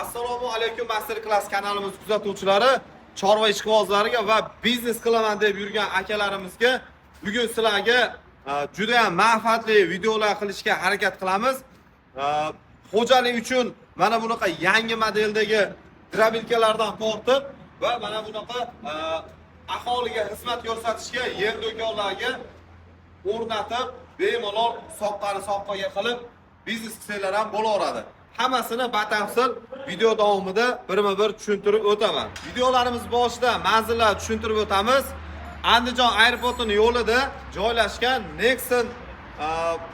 Assalomu alaykum Masterclass kanalimiz kuzatuvchilari, chorva ishqibozlariga va biznes qilaman deb yurgan akalarimizga bugun sizlarga juda ham manfaatli videolar qilishga harakat qilamiz. Xo'jalik uchun mana bunaqa yangi modeldagi drabilkalardan tortib va mana bunaqa aholiga xizmat ko'rsatishga yer do'konlarga o'rnatib, bemalol soqqani soqqaga qilib biznes qilsalar ham bo'laveradi. Hammasini batafsil video davomida birma-bir tushuntirib o'taman. Videolarimiz boshida manzillarni tushuntirib o'tamiz. Andijon aeroportining yo'lida joylashgan Nexon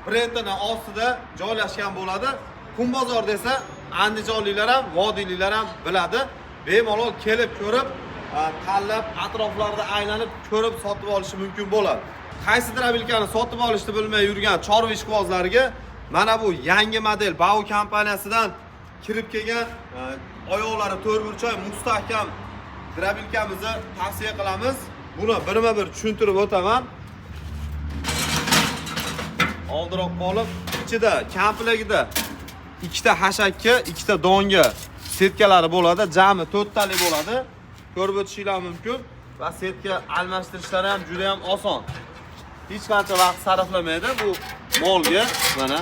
brendining ostida joylashgan bo'ladi. Kunbozor desa andijonliklar ham, vodiyliklar ham biladi. Bemalol kelib ko'rib, tanlab, atroflarda aylanib ko'rib sotib olishi mumkin bo'ladi. Qaysi drabilkani sotib olishni bilmay yurgan chorva ishqibozlariga mana bu yangi model Bau kompaniyasidan kirib kelgan oyoqlari to'rtburchak mustahkam drabilkamizni tavsiya qilamiz. Buni birma-bir tushuntirib o'taman. Oldiroq qolib, ichida komplektida ikkita hashakka, ikkita donga setkalari bo'ladi. Jami 4 talik bo'ladi. Ko'rib o'tishinglar mumkin va setka almashtirishlari ham juda ham oson. Hech qancha vaqt sarflamaydi bu molga. Mana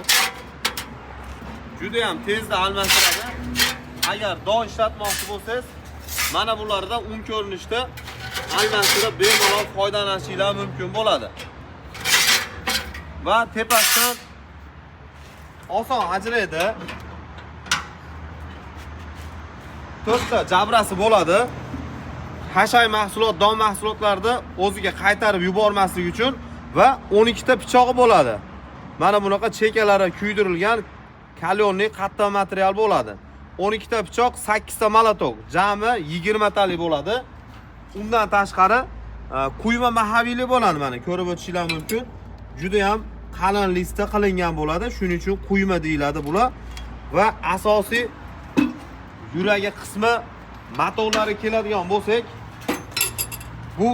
juda ham tezda almashtiradi. Agar don ishlatmoqchi bo'lsangiz, mana bulardan un ko'rinishda almashtirib bemalol foydalanishingiz mumkin bo'ladi. Va tepasidan oson ajraydi. 4 ta jabrasi bo'ladi. Hashay mahsulot, don mahsulotlarida o'ziga qaytarib yubormaslik uchun va 12 ta pichog'i bo'ladi. Mana bunaqa chekalari kuydirilgan kalyonli qattiq material bo'ladi. 12 ta pichoq, 8 ta molotok, jami 20 talik bo'ladi. Undan tashqari quyma mahaviyli bo'ladi, mana ko'rib o'tishinglar mumkin. Juda ham qalin listda qilingan bo'ladi. Shuning uchun quyma deyiladi bular. Va asosiy yuragi qismi motorlari keladigan bo'lsak, bu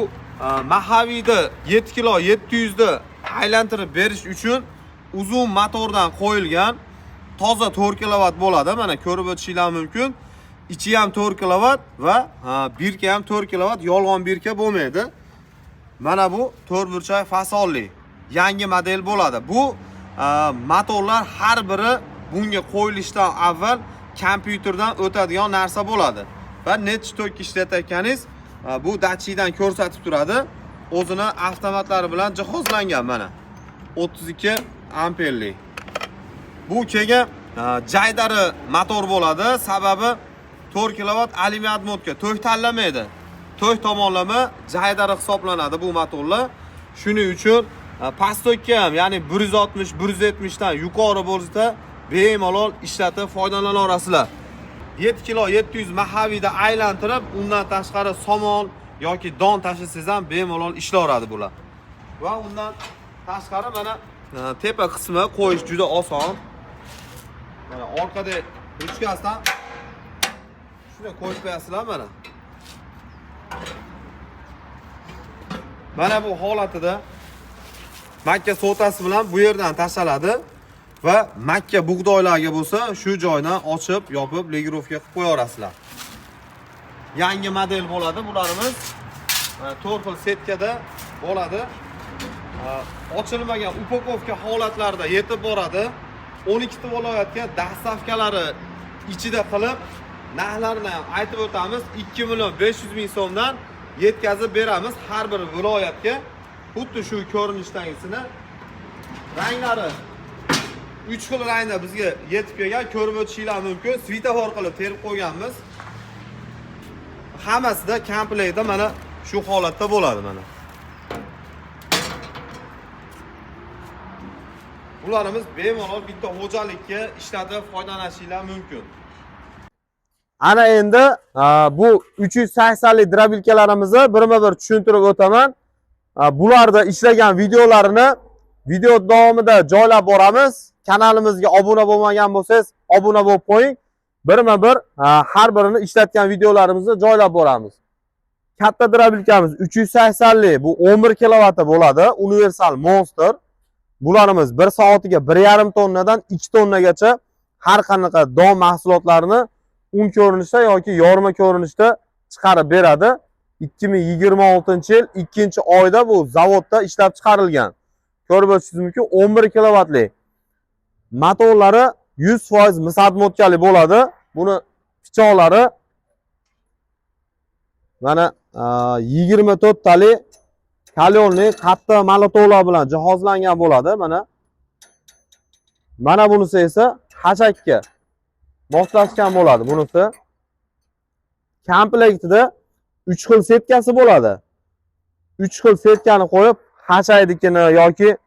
mahaviyda 7 kilo 700 da aylantirib berish uchun uzun motordan qo'yilgan toza 4 kilovat bo'ladi. Mana ko'rib o'tishinglar mumkin. Ichi ham 4 kilovat va birka ham 4 kilovat, yolg'on birka bo'lmaydi. Mana bu to'rtburchak fasolli yangi model bo'ladi. Bu motorlar har biri bunga qo'yilishdan avval kompyuterdan o'tadigan narsa bo'ladi. Va necha tok ishlatayotganingiz bu datchikdan ko'rsatib turadi. O'zini avtomatlari bilan jihozlangan mana. 32 amperli. Bu kelgan jaydari motor bo'ladi. Sababi 4 kilovat alyumin odmotka to'y tanlamaydi. To'y tomonlama jaydari hisoblanadi bu motorlar. Shuning uchun pastokka ham, ya'ni 160, 170 dan yuqori bo'lsa, bemalol ishlatib foydalanaverasizlar. 7 kilo 700 mahaviyda aylantirib, undan tashqari somon yoki don tashlasangiz ham bemalol ishlaveradi bular. Va undan tashqari mana tepa qismi qo'yish juda oson. Mana orqada ruchkasidan shunday qo'yib qo'yasizlar mana. Mana bu holatida makka sotasi bilan bu yerdan tashlanadi va makka bug'doylarga bo'lsa, shu joydan ochib, yopib, legirovka qilib qo'yaverasizlar. Yangi model bo'ladi bularimiz. 4 xil setkada bo'ladi. Ochilmagan upakovka holatlarida yetib boradi. 12 ta viloyatga dastavkalari ichida qilib, narxlarini ham aytib o'tamiz. 2 million 500 ming so'mdan yetkazib beramiz har bir viloyatga. Xuddi shu ko'rinishdagisini ranglari 3 xil rangda bizga yetib kelgan, ko'rib o'tishinglar mumkin. Svetofor qilib terib qo'yganmiz. Hammasida komplektda mana shu holatda bo'ladi mana. Bularimiz bemalol bitta xo'jalikka ishlatib foydalanishingiz mumkin. Ana endi bu 380 lik drabilkalarimizni birma-bir tushuntirib o'taman. Bularda ishlagan videolarini video davomida joylab boramiz. Kanalimizga obuna bo'lmagan bo'lsangiz, obuna bo'lib qo'ying. Birma-bir har birini ishlatgan videolarimizni joylab boramiz. Katta drabilkamiz 380 lik, bu 11 kilovati bo'ladi, universal monster. Bularimiz 1 soatiga 1,5 tonnadan 2 tonnagacha har qanaqa don mahsulotlarini un ko'rinishda yoki yorma ko'rinishda chiqarib beradi. 2026-yil 2-oyda bu zavodda ishlab chiqarilgan. Ko'rib o'tishingiz mumkin, 11 kilovatli. Motorlari 100% misat motkali bo'ladi. Buni pichoqlari mana 24 tali kalyonli qattiq molotovlar bilan jihozlangan bo'ladi. Mana bunisi esa hashakka moslashgan bo'ladi. Bunisi komplektida 3 xil setkasi bo'ladi. 3 xil setkani qo'yib, hashaynikini yoki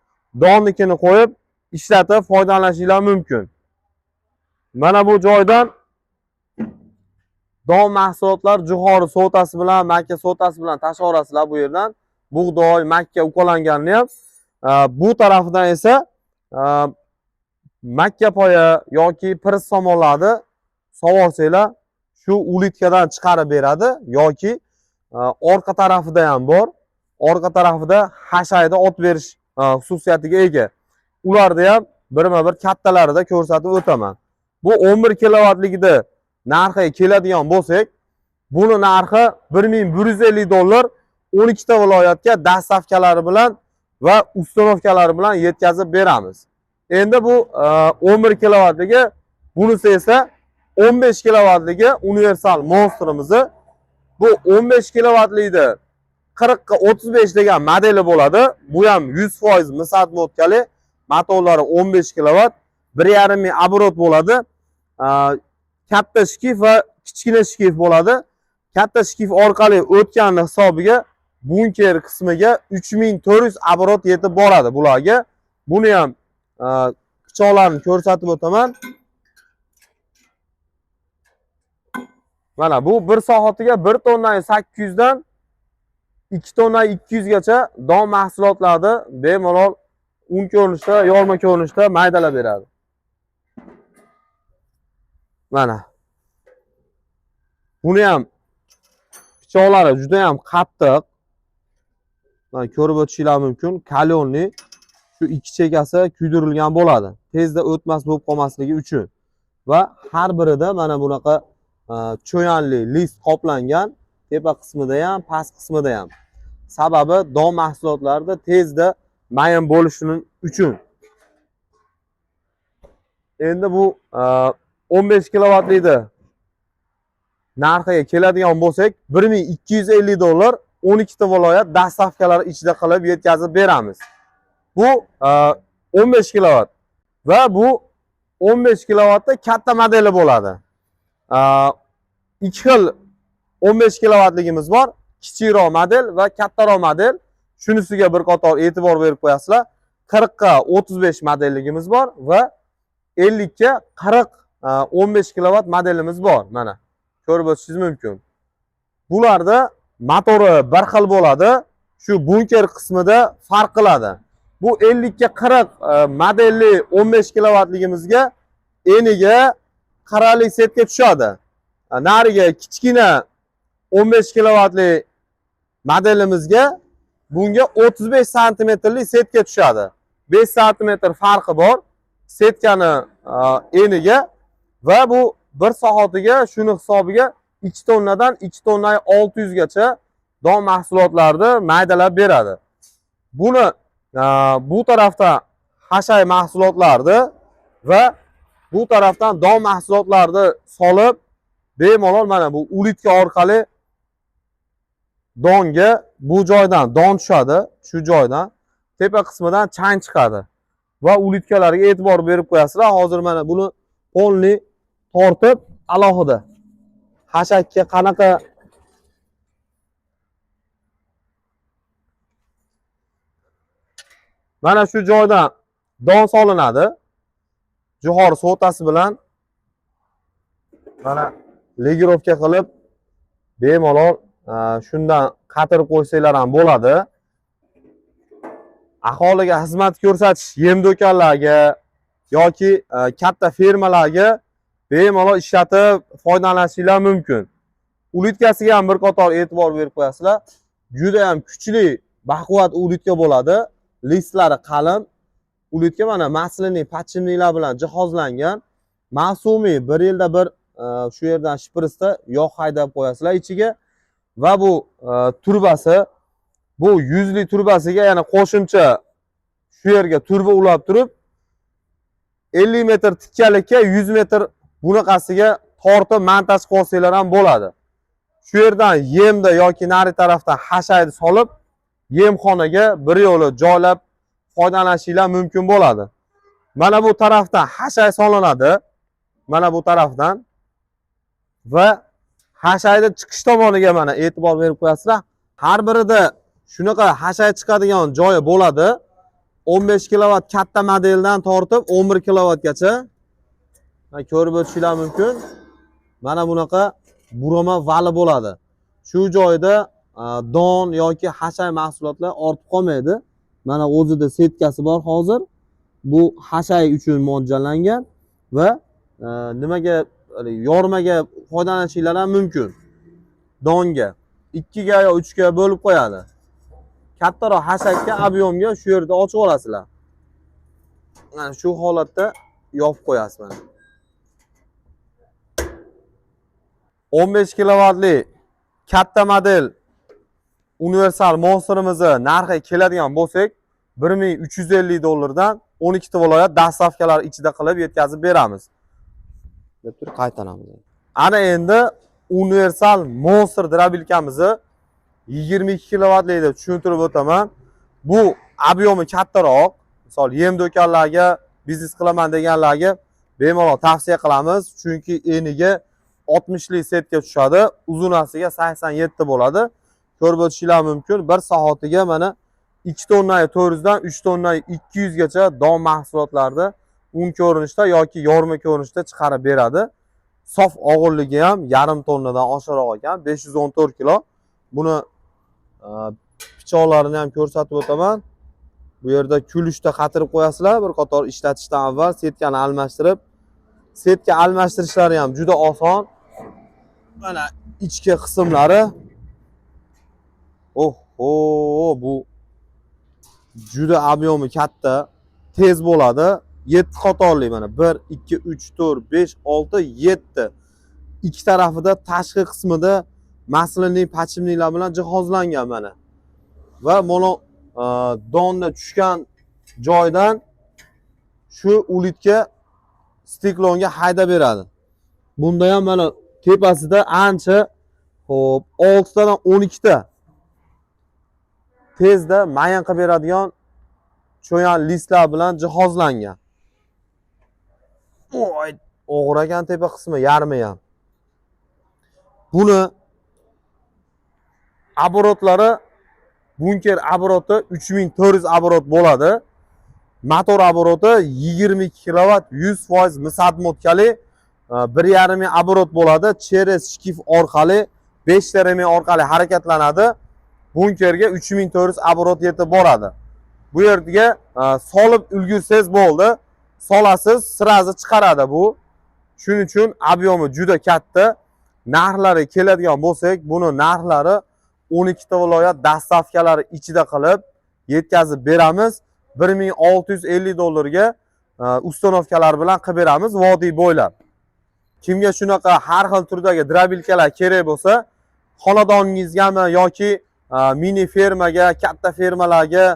donnikini qo'yib ishlatib foydalanishingiz mumkin. Mana bu joydan don mahsulotlar jo'xori sotasi bilan, makka sotasi bilan tashaverasizlar bu yerdan. Bug'doy, makka uqalanganini ham. Bu tarafidan esa makka poya yoki pirs somonlarni sovorsanglar shu ulitkadan chiqarib beradi yoki orqa tarafida ham bor. Orqa tarafida hashayda ot berish xususiyatiga ega. Ularda ham birma-bir kattalarida ko'rsatib o'taman. Bu 11 kilovatligida narxiga keladigan bo'lsak, buni narxi $1150 12 ta viloyatga dastavkalari bilan va ustanovkalari bilan yetkazib beramiz. Endi bu 11 kilovatligi, bunisi esa 15 kilovatligi universal monstrimiz. Bu 15 kilovatlikda 40 ga 35 degan modeli bo'ladi. Bu ham 100% misat motkali, motorlari 15 kilovat, 1,5 ming obrot bo'ladi. Katta shkif va kichkina shkif bo'ladi. Katta shkif orqali o'tgan hisobiga bunker qismiga 3400 obrot yetib boradi bularga. Buni ham pichoqlarni ko'rsatib o'taman. Mana bu 1 soatiga 1 tonna 800 dan 2 tonna 200 gacha don mahsulotlarni bemalol un ko'rinishda, yorma ko'rinishda maydalab beradi. Mana. Buni ham pichoqlari juda ham qattiq. Mana ko'rib o'tishingiz mumkin. Kalyonli shu ikki chekasi kuydirilgan bo'ladi. Tezda o'tmas bo'lib qolmasligi uchun. Va har birida mana bunaqa cho'yanli list qoplangan, tepa qismida ham, past qismida ham. Sababi don mahsulotlarida tezda mayin bo'lishi uchun. Endi bu 15 kilovatlikda narxiga keladigan bo'lsak, $1250 12 ta viloyat dastavkalari ichida qilib yetkazib beramiz. Bu 15 kilovat va bu 15 kilovatda katta modeli bo'ladi. Ikki xil 15 kilovatligimiz bor, kichikroq model va kattaroq model. Shunisiga bir qator e'tibor berib qo'yasizlar. 40 ga 35 modelligimiz bor va 50 ga 40 15 kilovat modelimiz bor. Mana ko'rib o'tishingiz mumkin. Bularda motori bir xil bo'ladi. Shu bunker qismida farq qiladi. Bu 50 ga 40 modelli 15 kilovatligimizga eniga qarali setga tushadi. Nariga kichkina 15 kilovatli modelimizga bunga 35 santimetrli setga tushadi. 5 santimetr farqi bor setkani eniga va bu 1 soatiga shuni hisobiga 2 tonnadan 2 tonna 600 gacha don mahsulotlarni maydalab beradi. Buni bu tarafda hashay mahsulotlarni va bu tarafdan don mahsulotlarni solib bemalol mana bu ulitka orqali donga bu joydan don tushadi, shu joydan tepa qismidan chang chiqadi va ulitkalarga e'tibor berib qo'yasizlar. Hozir mana buni polni tortib alohida hashakka qanaqa mana shu joydan don solinadi. Jo'xori sotasi bilan mana legirovka qilib bemalol shundan qatirib qo'ysanglar ham bo'ladi. Aholiga xizmat ko'rsatish yem do'konlarga yoki katta fermalarga bemalol ishlatib foydalanishingiz mumkin. Ulitkasiga ham bir qator e'tibor berib qo'yasizlar. Juda ham kuchli, baquvvat ulitka bo'ladi. Listlari qalin. Ulitka mana masliniy, pachimliklar bilan jihozlangan. Mavsumiy 1 yilda bir shu yerdan shpritsda yog' haydab qo'yasizlar ichiga va bu turbasi, bu 100 lik turbasiga yana qo'shimcha shu yerga turba ulab turib 50 metr tikkalikka 100 metr bunaqasiga tortib montaj qilsanglar ham bo'ladi. Shu yerdan yemda yoki nari tarafdan hashayni solib, yemxonaga bir yo'li joylab foydalanishinglar mumkin bo'ladi. Mana bu tarafdan hashay solinadi. Mana bu tarafdan va hashayni chiqish tomoniga mana e'tibor berib qo'yasizlar. Har birida shunaqa hashay chiqadigan joyi bo'ladi. 15 kilovat katta modeldan tortib 11 kilovatgacha. Mana ko'rib o'tishinglar mumkin. Mana bunaqa burama vali bo'ladi. Shu joyda don yoki hashay mahsulotlar ortib qolmaydi. Mana o'zida setkasi bor hozir. Bu hashay uchun mo'ljallangan va nimaga yormaga foydalanishinglar ham mumkin. Donga 2 ga yo 3 ga bo'lib qo'yadi. Kattaroq hashakka ob'yomga shu yerda ochib olasizlar. Mana shu holatda yopib qo'yasiz mana. 15 kilovatli katta model universal monsterimizni narxi keladigan bo'lsak, 1350 dollardan 12 ta viloyat dastavkalar ichida qilib yetkazib beramiz. Deb turib qaytaramiz. Ana endi universal monster drabilkamizni 22 kilovatli deb tushuntirib o'taman. Bu ob'yomi kattaroq, misol yem do'konlarga, biznes qilaman deganlarga bemalol tavsiya qilamiz, chunki eniga 60 lik setga tushadi, uzunasiga 87 bo'ladi. Ko'rib o'tishinglar mumkin. 1 soatiga mana 2 tonnali 400 dan 3 tonnali 200 gacha don mahsulotlarni un ko'rinishda yoki yorma ko'rinishda chiqarib beradi. Sof og'irligi ham yarim tonnadan oshiqroq ekan, 514 kilo. Buni pichoqlarini ham ko'rsatib o'taman. Bu yerda kulishda qatirib qo'yasizlar, bir qator ishlatishdan avval setkani almashtirib. Setka almashtirishlari ham juda oson. Mana ichki qismlari. Bu juda ob'yomi katta, tez bo'ladi. 7 qatorli mana 1 2 3 4 5 6 7. Ikki tarafida tashqi qismida maslinli pachimliklar bilan jihozlangan mana. Va mana donna tushgan joydan shu ulitga stiklonga haydab beradi. Bunda ham mana tepasida ancha, xo'p, 6 tadan 12 ta tezda mayin qilib beradigan cho'yan listlar bilan jihozlangan. Voy, og'ir ekan tepa qismi, yarmi ham. Buni oborotlari bunker oboroti 3400 oborot bo'ladi. Motor oboroti 22 kilovat 100% misat motkali 1,5 ming oborot bo'ladi. Cheres shkif orqali 5 rm orqali harakatlanadi. Bunkerga 3400 oborot yetib boradi. Bu yerga solib ulgursangiz bo'ldi. Solasiz, sirazi chiqaradi bu. Shuning uchun ob'yomi juda katta. Narxlari keladigan bo'lsak, buni narxlari 12 ta viloyat dastavkalari ichida qilib yetkazib beramiz. 1650 dollarga ustanovkalar bilan qilib beramiz vodiy bo'ylab. Kimga shunaqa har xil turdagi drabilkalar kerak bo'lsa, xonadoningizgami yoki mini fermaga, katta fermalarga,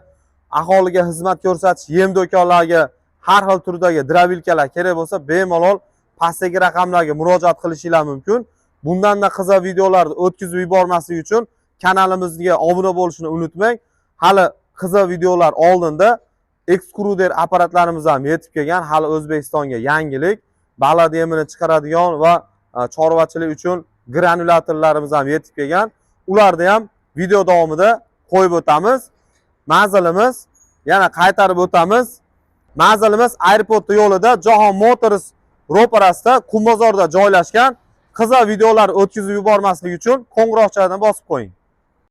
aholiga xizmat ko'rsatish yem do'konlarga har xil turdagi drabilkalar kerak bo'lsa, bemalol pastdagi raqamlarga murojaat qilishingiz mumkin. Bundan-da qiziq videolarni o'tkazib yubormaslik uchun kanalimizga obuna bo'lishni unutmang. Hali qiziq videolar oldinda ekskruder apparatlarimiz ham yetib kelgan. Hali O'zbekistonga yangilik. Baliq yemini chiqaradigan va chorvachilik uchun granulyatorlarimiz ham yetib kelgan. Ularni ham video davomida qo'yib o'tamiz. Manzilimiz, yana qaytarib o'tamiz. Manzilimiz aeroport yo'lida Jahon Motors ro'parasida Qumozorda joylashgan. Qiziq videolar o'tkazib yubormaslik uchun qo'ng'iroqchani bosib qo'ying.